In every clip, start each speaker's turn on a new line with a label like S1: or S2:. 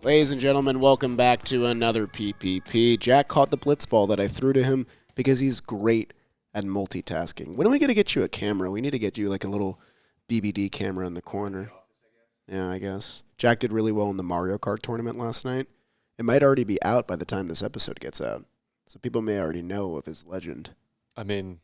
S1: Ladies and gentlemen, welcome back to another PPP. Jack caught the blitz ball that I threw to him because he's great at multitasking. When are we going to get you a camera? We need to get you like a little BBD camera in the corner. Yeah, I guess. Jack did really well in the Mario Kart tournament last night. It might already be out by the time this episode gets out, so people may already know of his legend.
S2: I mean,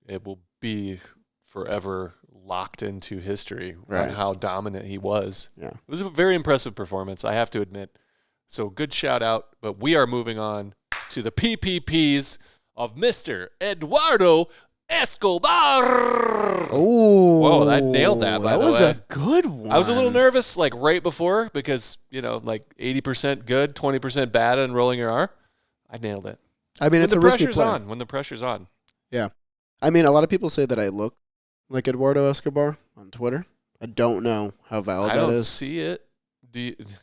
S2: it will be forever locked into history
S1: Right.
S2: on how dominant he was.
S1: Yeah.
S2: It was a very impressive performance, I have to admit. So good shout out, but we are moving on to the PPPs of Mr. Eduardo Escobar.
S1: Oh,
S2: whoa, I nailed that, by the way.
S1: That was a good one.
S2: I was a little nervous, like right before, because, you know, like 80% good, 20% bad, and rolling your R. I nailed it.
S1: I mean, it's a risky play.
S2: When the pressure's on.
S1: Yeah. I mean, a lot of people say that I look like Eduardo Escobar on Twitter. I don't know how valid that is.
S2: I don't see it.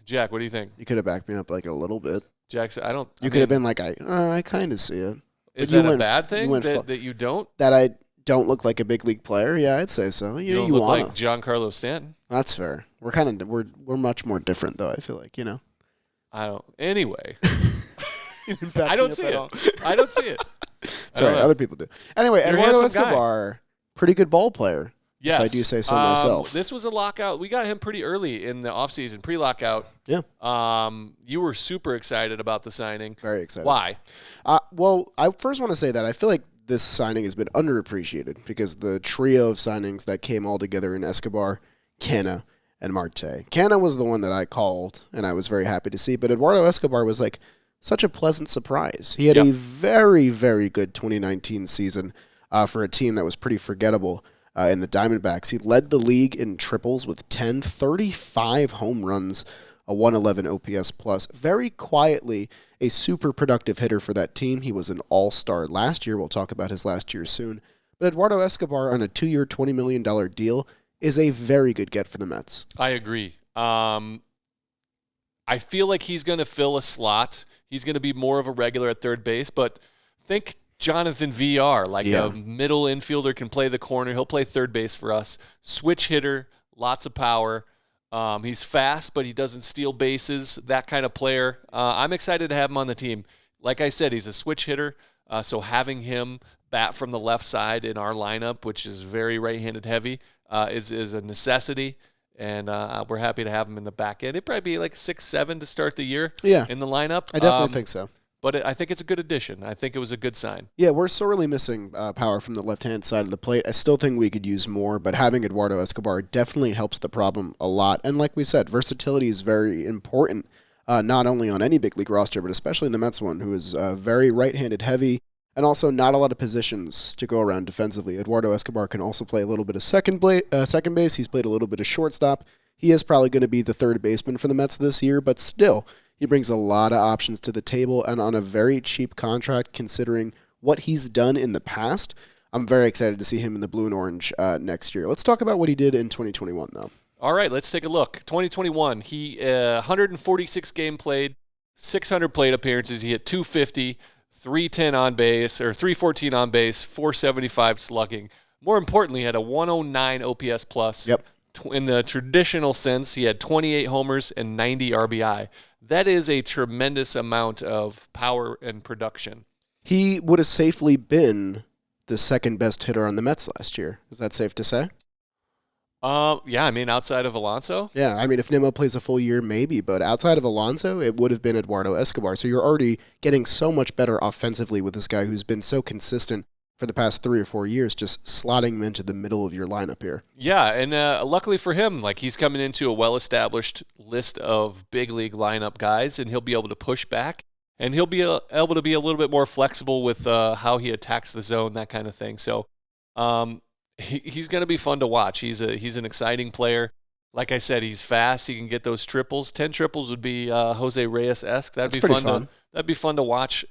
S2: Jack, what do you think?
S1: You could have backed me up like a little bit.
S2: Jack,
S1: You could have been like, I kind of see it.
S2: Is that a bad thing that you don't?
S1: That I don't look like a big league player? Yeah, I'd say so.
S2: You don't look like Giancarlo Stanton.
S1: That's fair. We're much more different though, I feel like, you know.
S2: I don't. Anyway.
S1: I
S2: don't see it. I don't see it.
S1: Sorry, other people do. Anyway, Eduardo Escobar, pretty good ball player.
S2: Yes.
S1: If I do say so myself.
S2: This was a lockout. We got him pretty early in the offseason, pre-lockout.
S1: Yeah.
S2: You were super excited about the signing.
S1: Very excited.
S2: Why?
S1: Well, I first want to say that I feel like this signing has been underappreciated because the trio of signings that came all together in Escobar, Canna, and Marte. Canna was the one that I called, and I was very happy to see. But Eduardo Escobar was like such a pleasant surprise. He had a very, very good 2019 season for a team that was pretty forgettable. In the Diamondbacks. He led the league in triples with 35 home runs, a 111 OPS plus. Very quietly, a super productive hitter for that team. He was an all-star last year. We'll talk about his last year soon. But Eduardo Escobar on a 2-year, $20 million deal is a very good get for the Mets.
S2: I agree. I feel like he's going to fill a slot. He's going to be more of a regular at third base, but think Jonathan VR, a middle infielder, can play the corner. He'll play third base for us. Switch hitter, lots of power. He's fast, but he doesn't steal bases, that kind of player. I'm excited to have him on the team. Like I said, he's a switch hitter, so having him bat from the left side in our lineup, which is very right-handed heavy, is a necessity, and we're happy to have him in the back end. It'd probably be like 6-7 to start the year in the lineup.
S1: I definitely think so.
S2: But I think it's a good addition. I think it was a good sign.
S1: Yeah, we're sorely missing power from the left-hand side of the plate. I still think we could use more, but having Eduardo Escobar definitely helps the problem a lot. And like we said, versatility is very important, not only on any big league roster, but especially in the Mets one, who is very right-handed heavy, and also not a lot of positions to go around defensively. Eduardo Escobar can also play a little bit of second base. He's played a little bit of shortstop. He is probably going to be the third baseman for the Mets this year, but still, he brings a lot of options to the table, and on a very cheap contract considering what he's done in the past. I'm very excited to see him in the blue and orange next year. Let's talk about what he did in 2021, though.
S2: All right, let's take a look. 2021, he 146 game played, 600 plate appearances. He hit 250, 310 on base, or 314 on base, 475 slugging. More importantly, he had a 109 OPS plus.
S1: Yep.
S2: In the traditional sense, he had 28 homers and 90 RBI. That is a tremendous amount of power and production.
S1: He would have safely been the second best hitter on the Mets last year. Is that safe to say?
S2: Yeah, I mean, outside of Alonso?
S1: Yeah, I mean, if Nimmo plays a full year, maybe, but outside of Alonso, it would have been Eduardo Escobar. So you're already getting so much better offensively with this guy who's been so consistent for the past 3 or 4 years, just slotting him into the middle of your lineup here.
S2: Yeah, and luckily for him, he's coming into a well-established list of big league lineup guys, and he'll be able to push back, and he'll be able to be a little bit more flexible with how he attacks the zone, that kind of thing. So he's going to be fun to watch. He's an exciting player. Like I said, he's fast. He can get those triples. 10 triples would be Jose Reyes-esque. That'd be fun. That'd be fun to watch.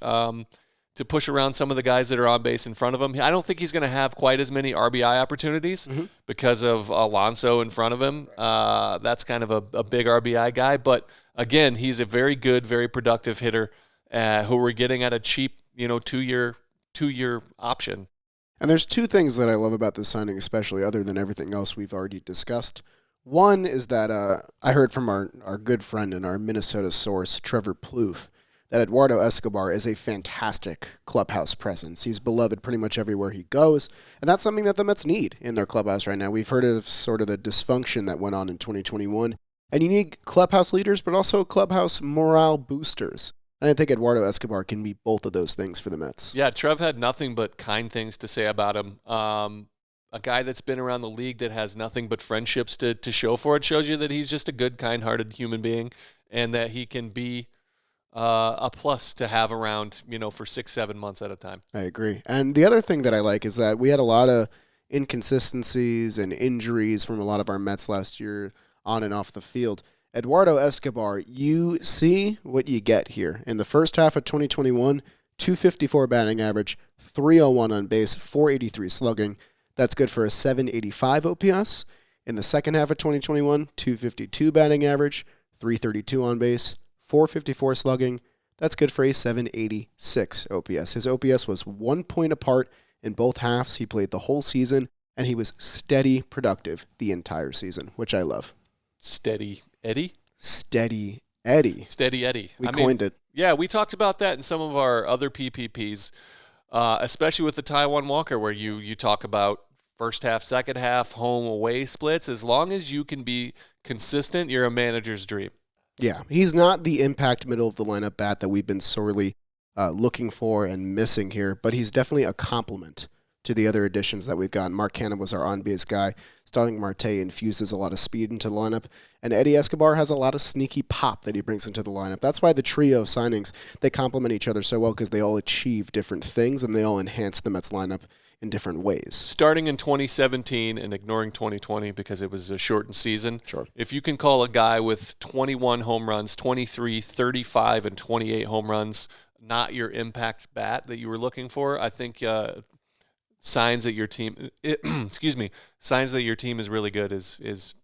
S2: To push around some of the guys that are on base in front of him. I don't think he's going to have quite as many RBI opportunities because of Alonso in front of him. That's kind of a big RBI guy. But, again, he's a very good, very productive hitter who we're getting at a cheap, two-year option.
S1: And there's two things that I love about this signing especially, other than everything else we've already discussed. One is that I heard from our good friend and our Minnesota source, Trevor Plouffe, that Eduardo Escobar is a fantastic clubhouse presence. He's beloved pretty much everywhere he goes, and that's something that the Mets need in their clubhouse right now. We've heard of sort of the dysfunction that went on in 2021, and you need clubhouse leaders, but also clubhouse morale boosters. And I think Eduardo Escobar can be both of those things for the Mets.
S2: Yeah, Trev had nothing but kind things to say about him. A guy that's been around the league that has nothing but friendships to show for it shows you that he's just a good, kind-hearted human being, and that he can be a plus to have around, for 6-7 months at a time.
S1: I agree. And the other thing that I like is that we had a lot of inconsistencies and injuries from a lot of our Mets last year on and off the field. Eduardo Escobar, you see what you get here. In the first half of 2021, 254 batting average, 301 on base, 483 slugging. That's good for a 785 OPS. In the second half of 2021, 252 batting average, 332 on base, 454 slugging. That's good for a 786 OPS. His OPS was 1 point apart in both halves. He played the whole season, and he was steady productive the entire season, which I love.
S2: Steady Eddie?
S1: Steady Eddie.
S2: Steady Eddie.
S1: We coined it.
S2: Yeah, we talked about that in some of our other PPPs, especially with the Taiwan Walker, where you talk about first half, second half, home away splits. As long as you can be consistent, you're a manager's dream.
S1: Yeah, he's not the impact middle of the lineup bat that we've been sorely looking for and missing here, but he's definitely a complement to the other additions that we've gotten. Mark Canha was our on-base guy. Starling Marte infuses a lot of speed into the lineup, and Eddie Escobar has a lot of sneaky pop that he brings into the lineup. That's why the trio of signings, they complement each other so well because they all achieve different things and they all enhance the Mets lineup in different ways.
S2: Starting in 2017 and ignoring 2020 because it was a shortened season.
S1: Sure.
S2: If you can call a guy with 21 home runs, 23, 35, and 28 home runs not your impact bat that you were looking for, I think signs that your team signs that your team is really good is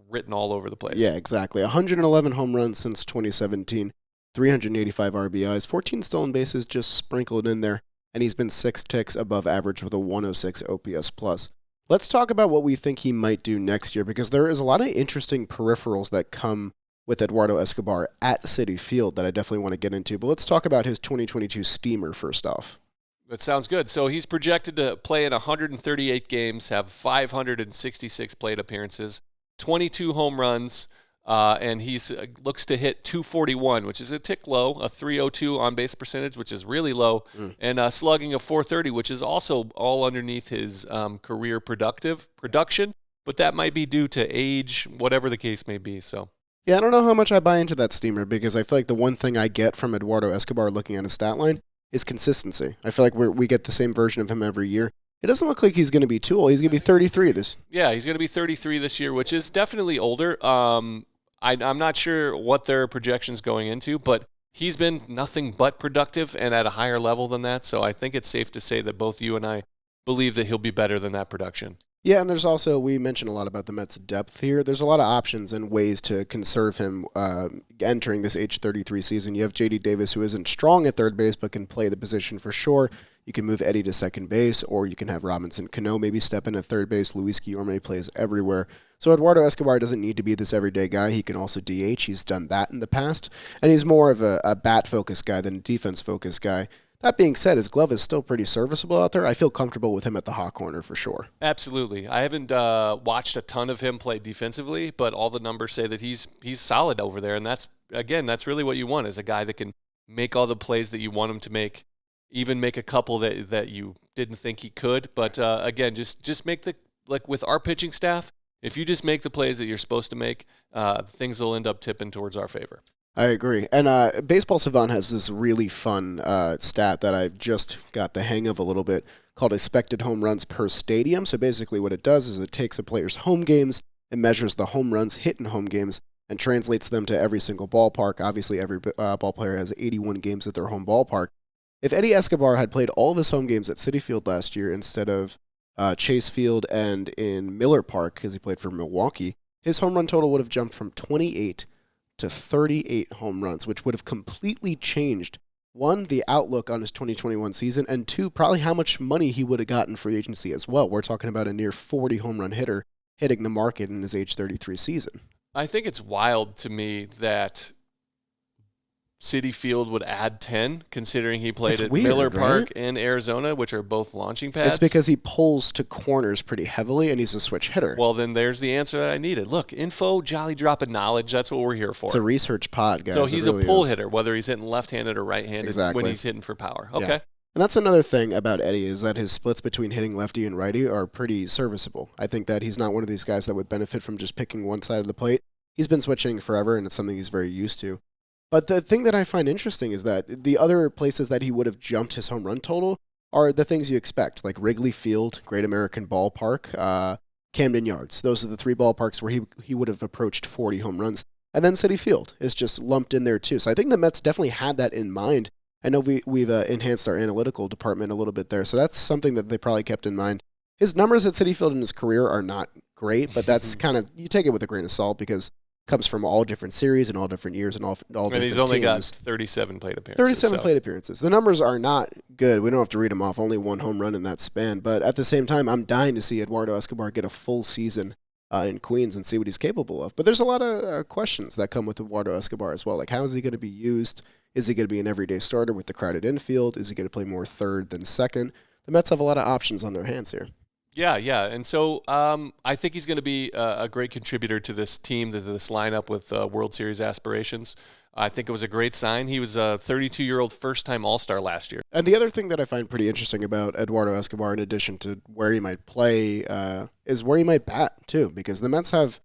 S2: written all over the place.
S1: Yeah, exactly. 111 home runs since 2017, 385 RBIs, 14 stolen bases just sprinkled in there, and he's been 6 ticks above average with a 106 OPS plus. Let's talk about what we think he might do next year, because there is a lot of interesting peripherals that come with Eduardo Escobar at Citi Field that I definitely want to get into. But let's talk about his 2022 steamer first off.
S2: That sounds good. So he's projected to play in 138 games, have 566 plate appearances, 22 home runs, and he's looks to hit 241, which is a tick low, a 302 on-base percentage, which is really low, and slugging of 430, which is also all underneath his career production, but that might be due to age, whatever the case may be. So.
S1: Yeah, I don't know how much I buy into that steamer, because I feel like the one thing I get from Eduardo Escobar looking at his stat line is consistency. I feel like we get the same version of him every year. It doesn't look like he's going to be too old. He's going to be 33 this.
S2: Yeah, he's going to be 33 this year, which is definitely older. I'm not sure what their projection's going into, but he's been nothing but productive and at a higher level than that. So I think it's safe to say that both you and I believe that he'll be better than that production.
S1: Yeah, and there's also, we mentioned a lot about the Mets' depth here. There's a lot of options and ways to conserve him entering this age 33 season. You have J.D. Davis, who isn't strong at third base but can play the position for sure. You can move Eddie to second base, or you can have Robinson Cano maybe step in at third base. Luis Guillorme plays everywhere. So Eduardo Escobar doesn't need to be this everyday guy. He can also DH. He's done that in the past. And he's more of a bat-focused guy than a defense-focused guy. That being said, his glove is still pretty serviceable out there. I feel comfortable with him at the hot corner for sure.
S2: Absolutely. I haven't watched a ton of him play defensively, but all the numbers say that he's solid over there. And that's really what you want, is a guy that can make all the plays that you want him to make, even make a couple that you didn't think he could. But again, just make with our pitching staff, if you just make the plays that you're supposed to make, things will end up tipping towards our favor.
S1: I agree. And Baseball Savant has this really fun stat that I've just got the hang of a little bit called expected home runs per stadium. So basically what it does is it takes a player's home games and measures the home runs hit in home games and translates them to every single ballpark. Obviously, every ball player has 81 games at their home ballpark. If Eddie Escobar had played all of his home games at Citi Field last year instead of Chase Field and in Miller Park, because he played for Milwaukee, his home run total would have jumped from 28 to 38 home runs, which would have completely changed, one, the outlook on his 2021 season, and two, probably how much money he would have gotten free agency as well. We're talking about a near 40 home run hitter hitting the market in his age 33 season.
S2: I think it's wild to me that Citi Field would add 10, considering he played at
S1: weird,
S2: Miller
S1: right?
S2: Park and Arizona, which are both launching pads.
S1: It's because he pulls to corners pretty heavily, and he's a switch hitter.
S2: Well, then there's the answer that I needed. Look, info, jolly drop of knowledge, that's what we're here for.
S1: It's a research pod, guys.
S2: So he's
S1: really
S2: a pull
S1: is.
S2: hitter, whether he's hitting left-handed or right-handed
S1: Exactly.
S2: when he's hitting for power. Okay.
S1: Yeah. And that's another thing about Eddie is that his splits between hitting lefty and righty are pretty serviceable. I think that he's not one of these guys that would benefit from just picking one side of the plate. He's been switching forever, and it's something he's very used to. But the thing that I find interesting is that the other places that he would have jumped his home run total are the things you expect, like Wrigley Field, Great American Ballpark, Camden Yards. Those are the three ballparks where he would have approached 40 home runs. And then Citi Field is just lumped in there too. So I think the Mets definitely had that in mind. I know we've enhanced our analytical department a little bit there, so that's something that they probably kept in mind. His numbers at Citi Field in his career are not great, but that's kind of, you take it with a grain of salt because comes from all different series and all different years and all different teams.
S2: And he's only got 37 plate appearances.
S1: 37 plate appearances. The numbers are not good. We don't have to read them off. Only one home run in that span. But at the same time, I'm dying to see Eduardo Escobar get a full season in Queens and see what he's capable of. But there's a lot of questions that come with Eduardo Escobar as well. Like, how is he going to be used? Is he going to be an everyday starter with the crowded infield? Is he going to play more third than second? The Mets have a lot of options on their hands here.
S2: Yeah. And so I think he's going to be a great contributor to this team, to this lineup with World Series aspirations. I think it was a great sign. He was a 32-year-old first-time All-Star last year.
S1: And the other thing that I find pretty interesting about Eduardo Escobar, in addition to where he might play, is where he might bat, too, because the Mets have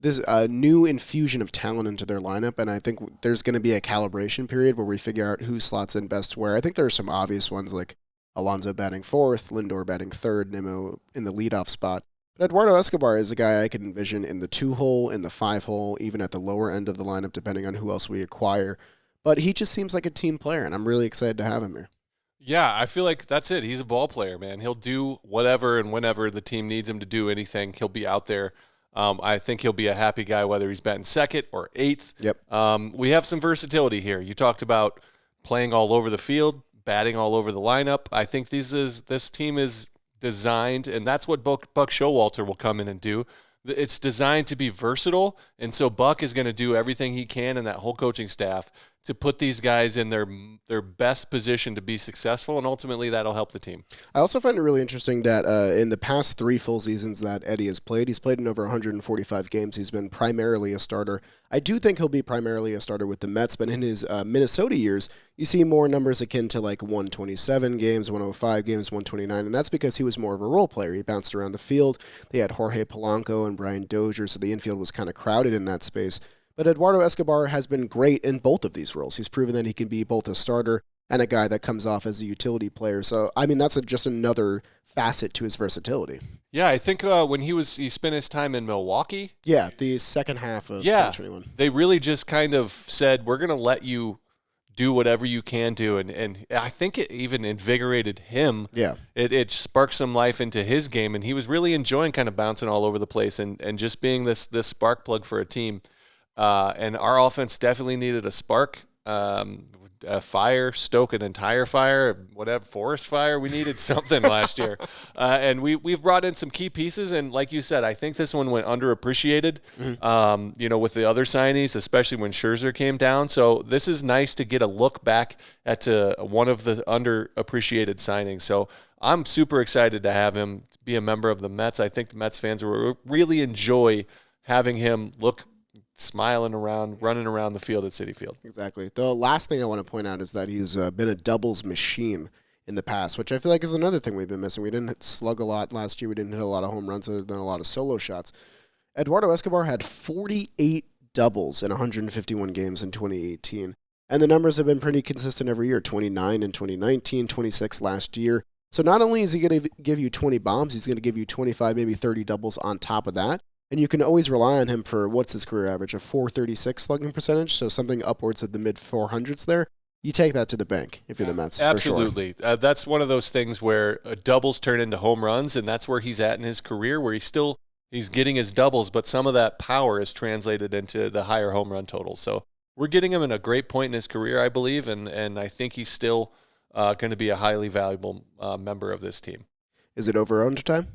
S1: this new infusion of talent into their lineup, and I think there's going to be a calibration period where we figure out who slots in best where. I think there are some obvious ones like Alonso batting fourth, Lindor batting third, Nimmo in the leadoff spot. But Eduardo Escobar is a guy I could envision in the 2-hole, in the 5-hole, even at the lower end of the lineup, depending on who else we acquire. But he just seems like a team player, and I'm really excited to have him here.
S2: Yeah, I feel like that's it. He's a ball player, man. He'll do whatever and whenever the team needs him to do anything. He'll be out there. I think he'll be a happy guy whether he's batting second or eighth.
S1: Yep.
S2: We have some versatility here. You talked about playing all over the field, batting all over the lineup. I think this team is designed, and that's what Buck Showalter will come in and do. It's designed to be versatile, and so Buck is going to do everything he can, and that whole coaching staff, to put these guys in their best position to be successful, and ultimately that'll help the team.
S1: I also find it really interesting that in the past 3 full seasons that Eddie has played, he's played in over 145 games. He's been primarily a starter. I do think he'll be primarily a starter with the Mets, but in his Minnesota years, you see more numbers akin to like 127 games, 105 games, 129, and that's because he was more of a role player. He bounced around the field. They had Jorge Polanco and Brian Dozier, so the infield was kind of crowded in that space. But Eduardo Escobar has been great in both of these roles. He's proven that he can be both a starter and a guy that comes off as a utility player. So, I mean, that's just another facet to his versatility.
S2: Yeah, I think when he spent his time in Milwaukee.
S1: Yeah, the second half of 2021.
S2: They really just kind of said, we're going to let you do whatever you can do. And I think it even invigorated him.
S1: Yeah.
S2: It sparked some life into his game, and he was really enjoying kind of bouncing all over the place and just being this spark plug for a team. And our offense definitely needed a spark, a fire, stoke an entire fire, whatever, forest fire. We needed something last year. And we've brought in some key pieces. And like you said, I think this one went underappreciated, with the other signees, especially when Scherzer came down. So this is nice to get a look back at one of the underappreciated signings. So I'm super excited to have him be a member of the Mets. I think the Mets fans will really enjoy having him smiling around, running around the field at Citi Field.
S1: Exactly. The last thing I want to point out is that he's been a doubles machine in the past, which I feel like is another thing we've been missing. We didn't slug a lot last year. We didn't hit a lot of home runs other than a lot of solo shots. Eduardo Escobar had 48 doubles in 151 games in 2018. And the numbers have been pretty consistent every year, 29 in 2019, 26 last year. So not only is he going to give you 20 bombs, he's going to give you 25, maybe 30 doubles on top of that. And you can always rely on him for, what's his career average, a .436 slugging percentage, so something upwards of the mid-400s there. You take that to the bank if you're the Mets.
S2: Absolutely.
S1: For sure.
S2: That's one of those things where doubles turn into home runs, and that's where he's at in his career, where he's getting his doubles, but some of that power is translated into the higher home run totals. So we're getting him in a great point in his career, I believe, and I think he's still going to be a highly valuable member of this team.
S1: Is it over under time?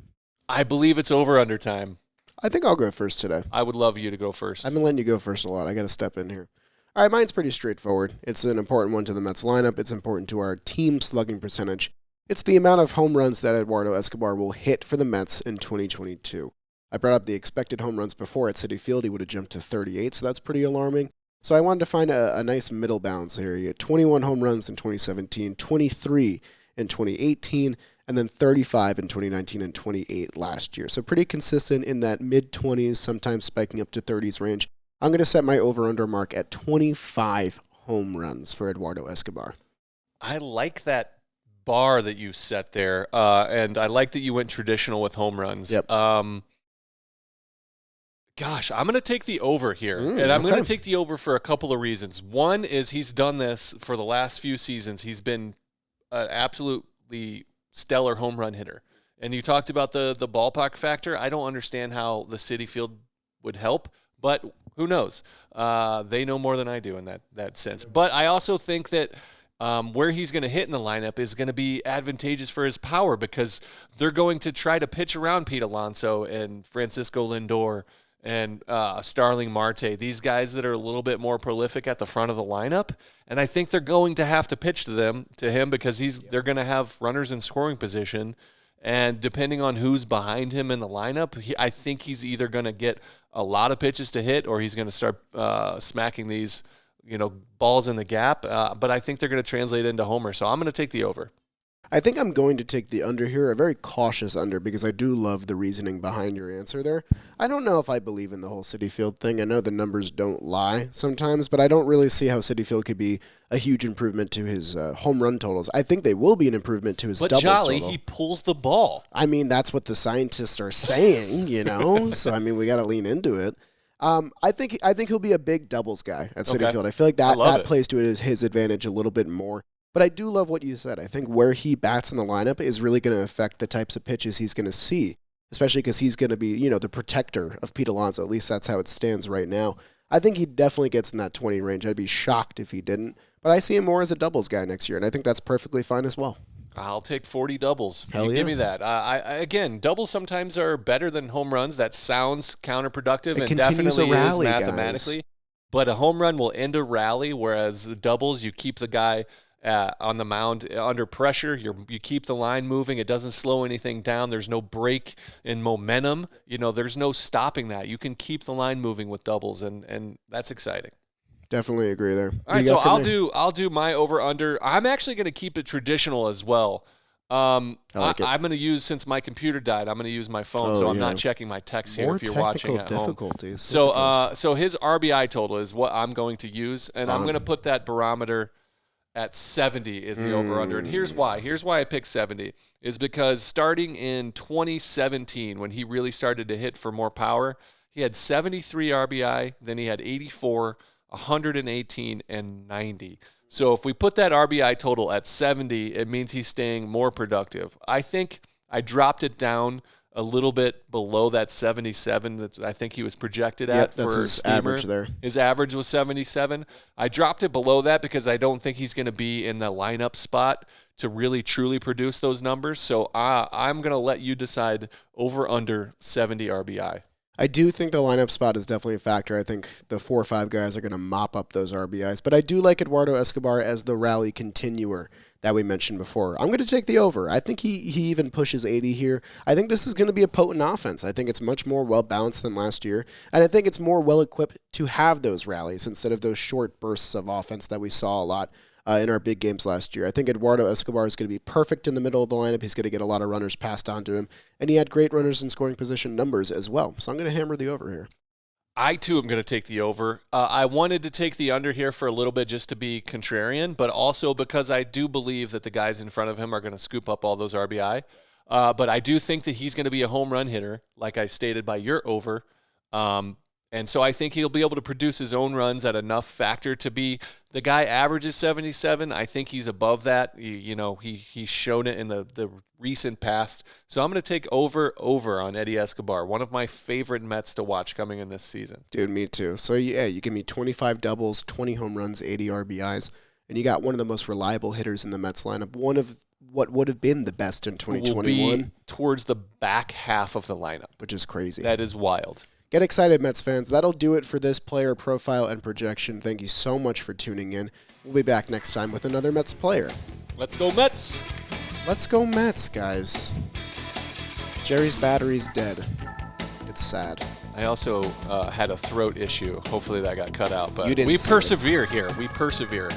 S2: I believe it's over under time.
S1: I think I'll go first today.
S2: I would love you to go first.
S1: I've been letting you go first a lot. I got to step in here. All right, mine's pretty straightforward. It's an important one to the Mets lineup. It's important to our team slugging percentage. It's the amount of home runs that Eduardo Escobar will hit for the Mets in 2022. I brought up the expected home runs before at Citi Field. He would have jumped to 38, so that's pretty alarming. So I wanted to find a nice middle balance here. He had 21 home runs in 2017, 23 in 2018, and then 35 in 2019 and 28 last year. So pretty consistent in that mid-20s, sometimes spiking up to 30s range. I'm going to set my over-under mark at 25 home runs for Eduardo Escobar.
S2: I like that bar that you set there, and I like that you went traditional with home runs.
S1: Yep.
S2: Gosh, I'm going to take the over here, and I'm going to take the over for a couple of reasons. One is he's done this for the last few seasons. He's been an absolutely stellar home run hitter. And you talked about the ballpark factor. I don't understand how the Citi Field would help, but who knows? They know more than I do in that sense. But I also think that where he's going to hit in the lineup is going to be advantageous for his power because they're going to try to pitch around Pete Alonso and Francisco Lindor and Starling Marte, these guys that are a little bit more prolific at the front of the lineup. And I think they're going to have to pitch to him because they're going to have runners in scoring position. And depending on who's behind him in the lineup, I think he's either going to get a lot of pitches to hit or he's going to start smacking these balls in the gap. But I think they're going to translate into homer. So I'm going to take the over.
S1: I think I'm going to take the under here, a very cautious under, because I do love the reasoning behind your answer there. I don't know if I believe in the whole Citi Field thing. I know the numbers don't lie sometimes, but I don't really see how Citi Field could be a huge improvement to his home run totals. I think they will be an improvement to his doubles
S2: Jolly,
S1: total.
S2: He pulls the ball.
S1: I mean, that's what the scientists are saying, So, I mean, we got to lean into it. I think he'll be a big doubles guy at Citi Field. I feel like that plays to his advantage a little bit more. But I do love what you said. I think where he bats in the lineup is really going to affect the types of pitches he's going to see, especially because he's going to be, the protector of Pete Alonso. At least that's how it stands right now. I think he definitely gets in that 20 range. I'd be shocked if he didn't. But I see him more as a doubles guy next year, and I think that's perfectly fine as well.
S2: I'll take 40 doubles.
S1: Hell yeah.
S2: Give me that. Again, doubles sometimes are better than home runs. That sounds counterproductive and definitely is mathematically. Guys. But a home run will end a rally, whereas the doubles, you keep the guy on the mound under pressure. You keep the line moving. It doesn't slow anything down. There's no break in momentum. There's no stopping that. You can keep the line moving with doubles, and that's exciting.
S1: Definitely agree there.
S2: All right, so I'll do my over under. I'm actually going to keep it traditional as well. I'm going to use, since my computer died, I'm going to use my phone, so I'm not checking my text here if you're watching at home. So his RBI total is what I'm going to use, and I'm going to put that barometer at 70 is the over-under. And here's why. Here's why I picked 70 is because starting in 2017, when he really started to hit for more power, he had 73 RBI, then he had 84, 118, and 90. So if we put that RBI total at 70, it means he's staying more productive. I think I dropped it down a little bit below that 77 that I think he was projected at for
S1: his
S2: Steamer.
S1: Average there.
S2: His average was 77. I dropped it below that because I don't think he's going to be in the lineup spot to really truly produce those numbers. So I'm going to let you decide over under 70 RBI.
S1: I do think the lineup spot is definitely a factor. I think the 4 or 5 guys are going to mop up those RBIs. But I do like Eduardo Escobar as the rally continuer that we mentioned before. I'm going to take the over. I think he even pushes 80 here. I think this is going to be a potent offense. I think it's much more well-balanced than last year. And I think it's more well-equipped to have those rallies instead of those short bursts of offense that we saw a lot in our big games last year. I think Eduardo Escobar is going to be perfect in the middle of the lineup. He's going to get a lot of runners passed on to him. And he had great runners in scoring position numbers as well. So I'm going to hammer the over here.
S2: I, too, am going to take the over. I wanted to take the under here for a little bit just to be contrarian, but also because I do believe that the guys in front of him are going to scoop up all those RBI. But I do think that he's going to be a home run hitter, like I stated by your over. And so I think he'll be able to produce his own runs at enough factor to be the guy averages 77. I think he's above that. He's shown it in the recent past. So I'm going to take over on Eddie Escobar, one of my favorite Mets to watch coming in this season.
S1: Dude, me too. So yeah, you give me 25 doubles, 20 home runs, 80 RBIs, and you got one of the most reliable hitters in the Mets lineup, one of what would have been the best in
S2: Will
S1: 2021.
S2: be towards the back half of the lineup.
S1: Which is crazy.
S2: That is wild.
S1: Get excited, Mets fans. That'll do it for this player profile and projection. Thank you so much for tuning in. We'll be back next time with another Mets player.
S2: Let's go Mets.
S1: Let's go Mets, guys. Jerry's battery's dead. It's sad.
S2: I also had a throat issue. Hopefully that got cut out. But
S1: You didn't
S2: we
S1: see it.
S2: persevere here. We persevere.